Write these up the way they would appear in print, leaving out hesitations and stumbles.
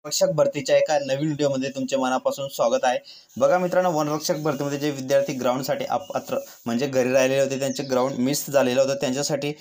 वनरक्षक भरतीच्या एका नवीन व्हिडिओमध्ये तुमचे मनापासून स्वागत आहे। बघा मित्रांनो, वनरक्षक भरतीमध्ये जे विद्यार्थी ग्राउंडसाठी अपात्र म्हणजे घरी राहिलेले होते, त्यांचे ग्राउंड मिस झालेलं होतं, त्यांच्यासाठी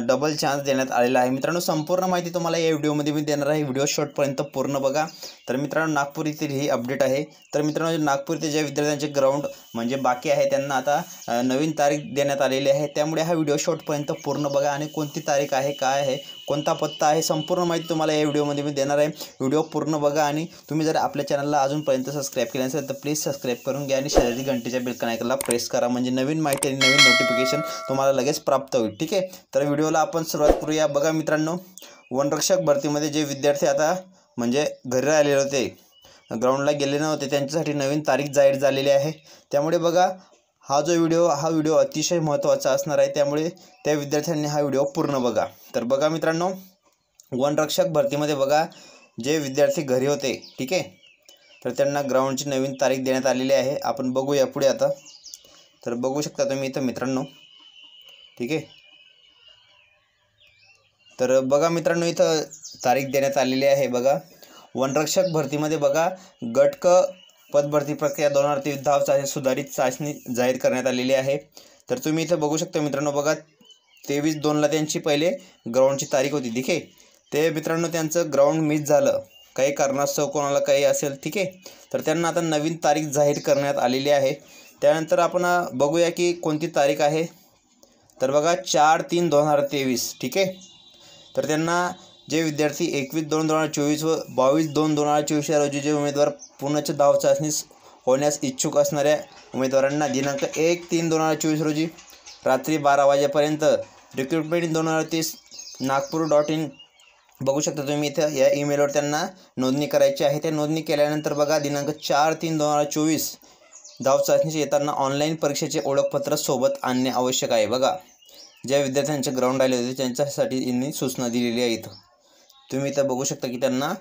डबल चान्स देण्यात आलेला आहे। मित्रांनो, संपूर्ण माहिती तुम्हाला या व्हिडिओमध्ये मी देणार आहे। व्हिडिओ शेवटपर्यंत पूर्ण बघा। तर मित्रांनो, नागपूर येथील ही अपडेट आहे। तर मित्रांनो, नागपूर येथे ज्या विद्यार्थ्यांचे ग्राउंड म्हणजे बाकी आहे त्यांना आता नवीन तारीख देण्यात आलेली आहे। त्यामुळे हा व्हिडिओ शेवटपर्यंत पूर्ण बघा आणि कोणती तारीख आहे, काय आहे, कोणता पत्ता आहे, संपूर्ण माहिती तुम्हाला या व्हिडिओमध्ये मी देणार आहे। व्हिडिओ पूर्ण बघा आणि तुम्ही जर आपल्या चॅनलला अजूनपर्यंत सबस्क्राइब केले नसेल तर प्लीज सबस्क्राइब करून घ्या आणि शेजारी घंटेच्या बेल आयकॉनला प्रेस करा, म्हणजे नवीन माहिती आणि नवीन नोटिफिकेशन तुम्हाला लगेच प्राप्त होईल। ठीक आहे, तर व्हिडिओला आपण सुरुवात करूया। बघा मित्रांनो, वनरक्षक भरतीमध्ये जे विद्यार्थी आता म्हणजे घरी राहिलेले होते, ग्राउंडला गेले नव्हते, त्यांच्यासाठी नवीन तारीख जाहीर झालेली आहे। त्यामुळे बघा, हा व्हिडिओ अतिशय महत्त्वाचा असणार आहे, त्यामुळे त्या विद्यार्थ्यांनी हा व्हिडिओ पूर्ण बघा। तर बघा मित्रांनो, वनरक्षक भरतीमध्ये बघा, जे विद्यार्थी घरी होते, ठीक आहे, तर त्यांना ग्राउंडची नवीन तारीख देण्यात आलेली आहे। आपण बघूया पुढे आता। तर बघू शकता तुम्ही इथं मित्रांनो, ठीक आहे। तर बघा मित्रांनो, इथं तारीख देण्यात आलेली आहे। बघा, वनरक्षक भरतीमध्ये बघा, गट क पदभरती प्रक्रिया 2023 धाव चाचणी सुधारित चाचणी जाहीर करण्यात आलेली आहे। तर तुम्ही इथं बघू शकता मित्रांनो, बघा 23/2ला त्यांची पहिले ग्राउंडची तारीख होती, ठीक आहे। ते मित्रांनो, त्यांचं ग्राउंड मिस झालं, काही कारणास्तव कोणाला काही असेल, ठीक आहे, तर त्यांना आता नवीन तारीख जाहीर करण्यात आलेली आहे। त्यानंतर आपण बघूया की कोणती तारीख आहे। तर बघा 4/3/2023, ठीक आहे। तर त्यांना जे विद्यार्थी 21/2/2024 व 22/2/2024 या रोजी जे उमेदवार पूर्णच्या धाव चाचणीस होण्यास इच्छुक असणाऱ्या उमेदवारांना दिनांक 1/3/2024 रोजी रात्री 12 वाजेपर्यंत रिक्रुटमेंट 2030 नागपूर.in बघू शकता तुम्ही इथं या ईमेलवर त्यांना नोंदणी करायची आहे। त्या नोंदणी केल्यानंतर बघा, दिनांक 4/3/2024 धाव चाचणीचे येताना ऑनलाईन परीक्षेचे ओळखपत्र सोबत आणणे आवश्यक आहे। बघा, ज्या विद्यार्थ्यांचे ग्राउंड आले होते त्यांच्यासाठी यांनी सूचना दिलेली आहे। इथं तुम्ही इथं बघू शकता की त्यांना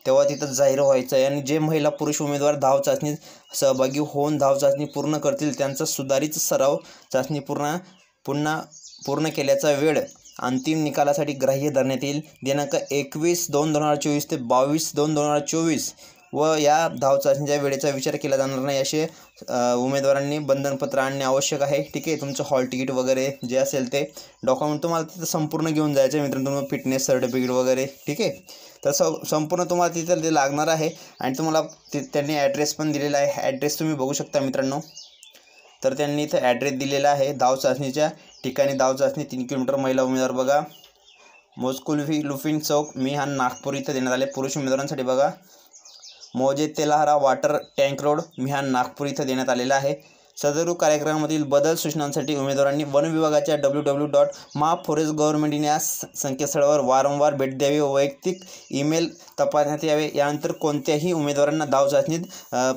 तेव्हा तिथं जाहीर व्हायचं आहे। आणि जे महिला पुरुष उमेदवार धाव चाचणीत सहभागी होऊन धाव चाचणी पूर्ण करतील त्यांचा सुधारित सराव चाचणी पूर्ण केल्याचा वेळ अंतिम निकालासाठी ग्राह्य धरण्यात येईल। दिनांक 21/2/2024 ते 22/2/2024 व या धाव चाचणीच्या वेळेचा विचार केला जाणार नाही, असे उमेदवारांनी बंधनपत्र आणणे आवश्यक आहे। ठीक आहे, तुमचं हॉल तिकीट वगैरे जे असेल ते डॉक्युमेंट तुम्हाला तिथं संपूर्ण घेऊन जायचं आहे मित्रांनो, तुम्हाला फिटनेस सर्टिफिकेट वगैरे, ठीक आहे। तर संपूर्ण तुम्हाला तिथं ते लागणार आहे। आणि तुम्हाला त्यांनी ॲड्रेस पण दिलेला आहे। ॲड्रेस तुम्ही बघू शकता मित्रांनो। तर त्यांनी इथं ॲड्रेस दिलेला आहे धाव चाचणीच्या ठिकाणी। धाव चाचणी 3 किलोमीटर, महिला उमेदवार बघा मोस्कुल्फी लुफिन चौक मिहान नागपूर इथं देण्यात आले। पुरुष उमेदवारांसाठी बघा मौजे तेलाहरा वॉटर टँक रोड मिहान नागपूर इथं देण्यात आलेला आहे। सदर कार्यक्रमामधील बदल सूचनांसाठी उमेदवारांनी वन विभागाच्या www.महाफॉरेस्ट-गव्हर्नमेंट या संकेतस्थळावर वारंवार भेट द्यावी व वैयक्तिक ईमेल तपासण्यात यावे। यानंतर कोणत्याही उमेदवारांना धाव चाचणीत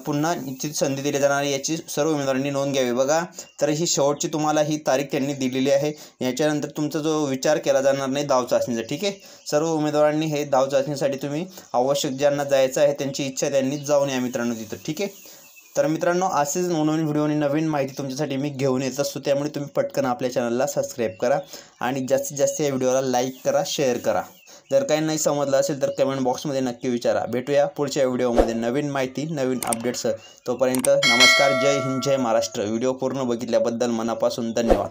पुन्हा निश्चित संधी दिली जाणार याची सर्व उमेदवारांनी नोंद घ्यावी। बघा, तर ही शेवटची तुम्हाला ही तारीख त्यांनी दिलेली आहे। याच्यानंतर तुमचा जो विचार केला जाणार नाही धाव चाचणीचा, ठीक आहे। सर्व उमेदवारांनी हे धाव चाचणीसाठी तुम्ही आवश्यक ज्यांना जायचं आहे त्यांची इच्छा त्यांनी जाऊन या मित्रांनो तिथं, ठीक आहे। तर मित्रांनो, असेच नवीन व्हिडिओ आणि नवीन माहिती तुमच्यासाठी मी घेऊन येत असतो, त्यामुळे तुम्ही पटकन आपल्या चॅनलला सबस्क्राईब करा आणि जास्तीत जास्त या व्हिडिओला लाईक करा, शेअर करा। जर काही नाही समजलं असेल तर कमेंट बॉक्समध्ये नक्की विचारा। भेटूया पुढच्या व्हिडिओमध्ये नवीन माहिती नवीन अपडेट्स। तोपर्यंत नमस्कार, जय हिंद, जय महाराष्ट्र। व्हिडिओ पूर्ण बघितल्याबद्दल मनापासून धन्यवाद।